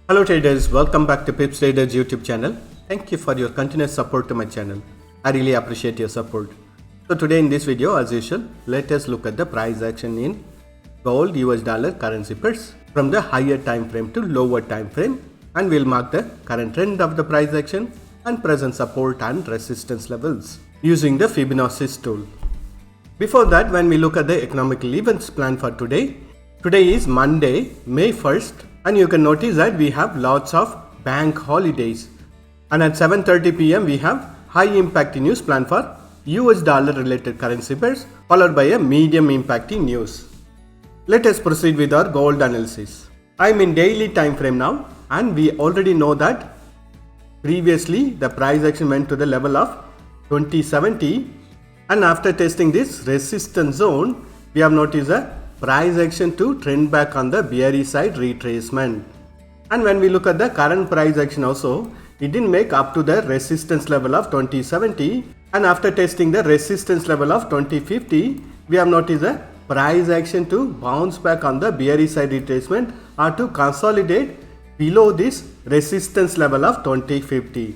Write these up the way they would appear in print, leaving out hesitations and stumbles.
Hello traders, welcome back to PipsTraders YouTube channel. Thank you for your continuous support to my channel. I really appreciate your support. So today in this video, as usual, let us look at the price action in gold US dollar currency pairs from the higher time frame to lower time frame, and we'll mark the current trend of the price action and present support and resistance levels using the Fibonacci tool. Before that, when we look at the economical events plan for today is Monday, May 1st, and you can notice that we have lots of bank holidays. And at 7:30 p.m. we have high impact news plan for US dollar related currency pairs, followed by a medium impacting news. Let us proceed with our gold analysis. I'm in daily time frame now, and we already know that previously the price action went to the level of 2070, and after testing this resistance zone, we have noticed a price action to trend back on the bearish side retracement. And when we look at the current price action also, it didn't make up to the resistance level of 2070, and after testing the resistance level of 2050, we have noticed a price action to bounce back on the bearish side retracement or to consolidate below this resistance level of 2050.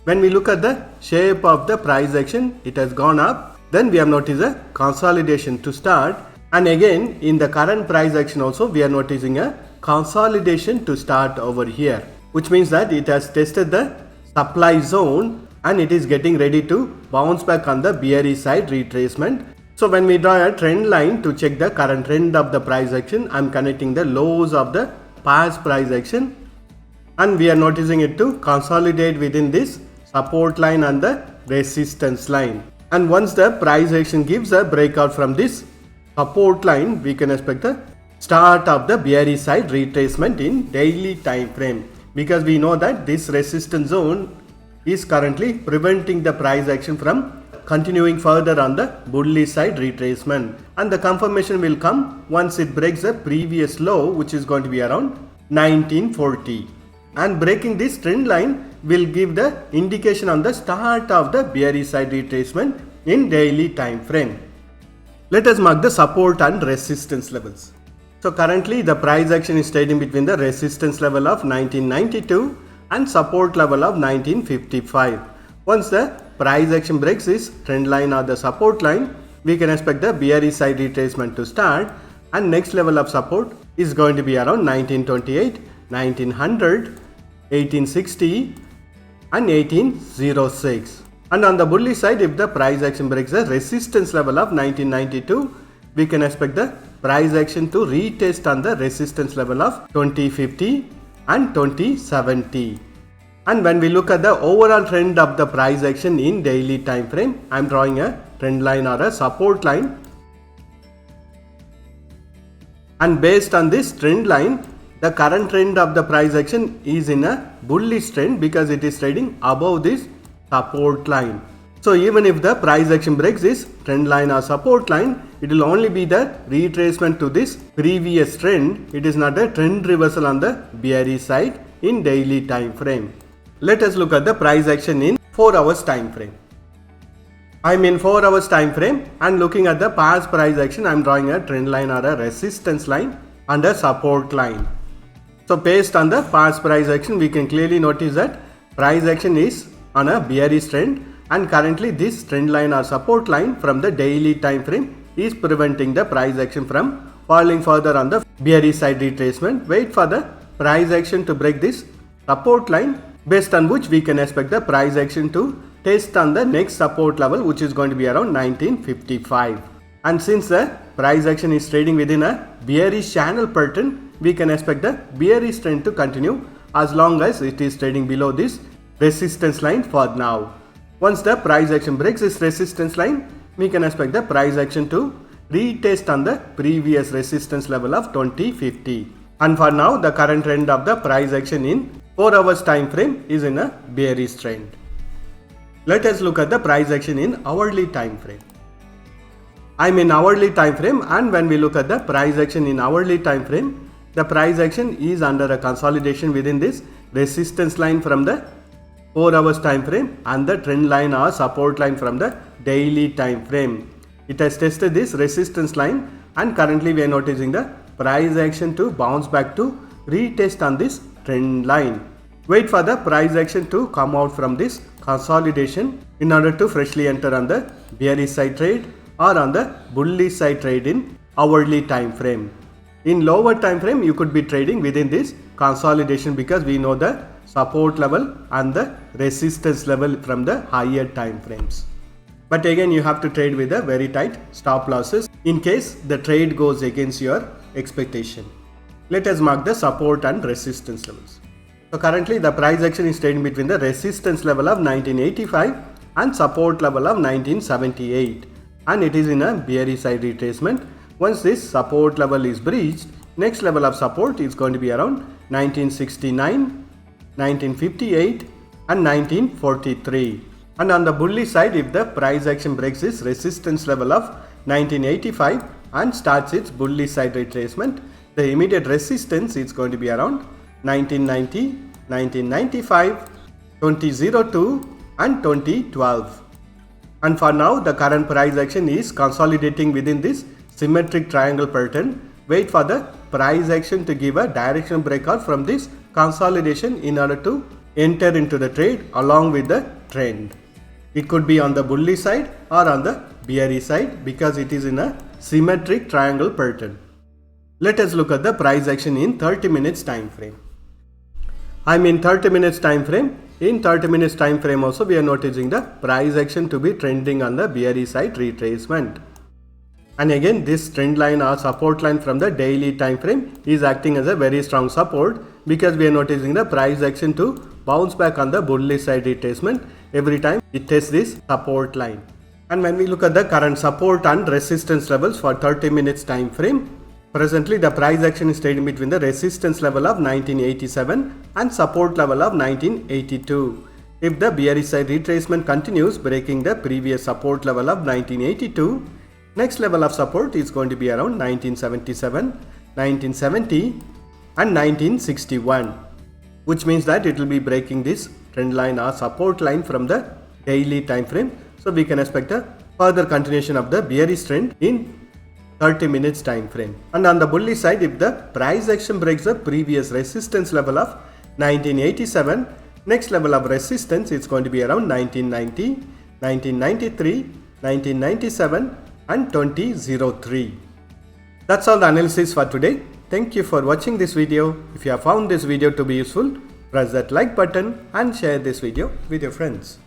When we look at the shape of the price action, it has gone up, then we have noticed a consolidation to start, and again in the current price action also we are noticing a consolidation to start over here, which means that it has tested the supply zone and it is getting ready to bounce back on the bearish side retracement. So when we draw a trend line to check the current trend of the price action, I am connecting the lows of the past price action, and we are noticing it to consolidate within this support line and the resistance line. And once the price action gives a breakout from this support line, we can expect the start of the bearish side retracement in daily time frame, because we know that this resistance zone is currently preventing the price action from continuing further on the bullish side retracement, and the confirmation will come once it breaks the previous low, which is going to be around 1940, and breaking this trend line will give the indication on the start of the bearish side retracement in daily time frame. Let us mark the support and resistance levels. So currently the price action is trading between the resistance level of 1992 and support level of 1955. Once the price action breaks this trend line or the support line, we can expect the bearish side retracement to start, and next level of support is going to be around 1928, 1900, 1860 and 1806. And on the bullish side, if the price action breaks the resistance level of 1992, we can expect the price action to retest on the resistance level of 2050 and 2070. And when we look at the overall trend of the price action in daily time frame, I am drawing a trend line or a support line, and based on this trend line, the current trend of the price action is in a bullish trend because it is trading above this support line. So even if the price action breaks this trend line or support line, it will only be the retracement to this previous trend. It is not a trend reversal on the bearish side in daily time frame. Let us look at the price action in 4 hours time frame. I am in 4 hours time frame, and looking at the past price action, I am drawing a trend line or a resistance line and a support line. So based on the past price action, we can clearly notice that price action is on a bearish trend, and currently this trend line or support line from the daily time frame is preventing the price action from falling further on the bearish side retracement. Wait for the price action to break this support line, based on which we can expect the price action to test on the next support level, which is going to be around 1955. And since the price action is trading within a bearish channel pattern, we can expect the bearish trend to continue as long as it is trading below this resistance line for now. Once the price action breaks this resistance line, we can expect the price action to retest on the previous resistance level of 2050. And for now, the current trend of the price action in 4 hours time frame is in a bearish trend. Let us look at the price action in hourly time frame. I am in hourly time frame, and when we look at the price action in hourly time frame, the price action is under a consolidation within this resistance line from the 4 hours time frame and the trend line or support line from the daily time frame. It has tested this resistance line, and currently we are noticing the price action to bounce back to retest on this trend line. Wait for the price action to come out from this consolidation in order to freshly enter on the bearish side trade or on the bullish side trade in hourly time frame. In lower time frame, you could be trading within this consolidation because we know the support level and the resistance level from the higher time frames. But again, you have to trade with a very tight stop losses in case the trade goes against your expectation. Let us mark the support and resistance levels. So currently the price action is trading between the resistance level of 1985 and support level of 1978, and it is in a bearish side retracement. Once this support level is breached, next level of support is going to be around 1969, 1958 and 1943. And on the bullish side, if the price action breaks this resistance level of 1985 and starts its bullish side retracement, the immediate resistance is going to be around 1990, 1995, 2002 and 2012. And for now, the current price action is consolidating within this symmetric triangle pattern. Wait for the price action to give a directional breakout from this consolidation in order to enter into the trade along with the trend. It could be on the bullish side or on the bearish side because it is in a symmetric triangle pattern. Let us look at the price action in 30 minutes time frame. I'm in 30 minutes time frame. In 30 minutes time frame also, we are noticing the price action to be trending on the bearish side retracement. And again, this trend line or support line from the daily time frame is acting as a very strong support because we are noticing the price action to bounce back on the bullish side retracement every time it tests this support line. And when we look at the current support and resistance levels for 30 minutes time frame, presently the price action is trading between the resistance level of 1987 and support level of 1982. If the bearish side retracement continues breaking the previous support level of 1982, next level of support is going to be around 1977, 1970 and 1961, which means that it will be breaking this trend line or support line from the daily time frame. So we can expect a further continuation of the bearish trend in 30 minutes time frame. And on the bullish side, if the price action breaks the previous resistance level of 1987, next level of resistance is going to be around 1990, 1993, 1997 and 2003. That's all the analysis for today. Thank you for watching this video. If you have found this video to be useful, press that like button and share this video with your friends.